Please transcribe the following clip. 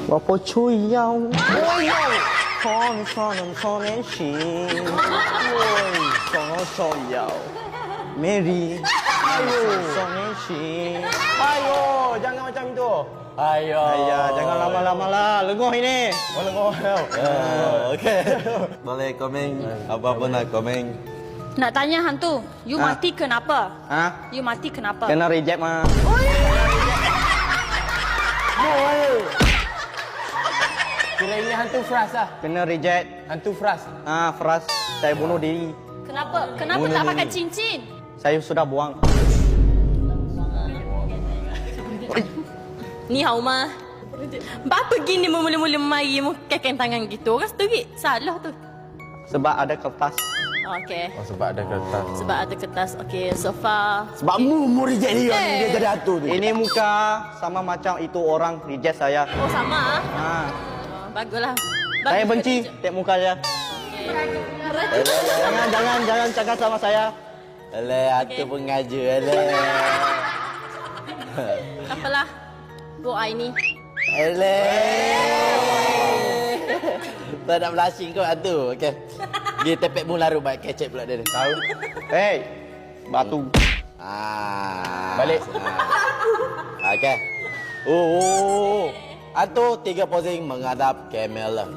我不出腰，我要可能行，我要 Mary， 可能行。 Ayo, jangan macam itu. Ayo. Ayah, jangan lama-lama lah. Lengoh ini. Oh, lengoh. Okey. Boleh komen apa-apa nak komen. Nak tanya hantu, you Ah. mati kenapa? Hah? You mati kenapa? Kena reject mah. Kira ini hantu fras lah. Kena reject. Hantu fras. Fras. Saya bunuh diri. Kenapa? Kenapa Bunuh tak diri. pakai cincin? Saya sudah buang. Ni hao ma. Bapa gini mula-mula mari mu kakek tangan gitu. Orang setuju salah tu. Sebab ada kertas. Okey. Oh, sebab ada kertas. Sebab ada kertas. Okey, so far. Sebab mu reject dia ni dia jadi hantu tu. Ini muka sama macam itu orang reject saya. Oh, sama. Ah. Baguslah. Saya Bagus. benci tengok muka dia. Jangan cakap sama saya. Alah, hantu pengaja alah. Apalah. Doa ini. Alah. Tak nak blushing kau hantu. Okey. Dia tepek mu laru baik kecek pula dia. Tahu. Hei, batu. Balik. Okey. Oh. Hantu 3 posing menghadap kamera.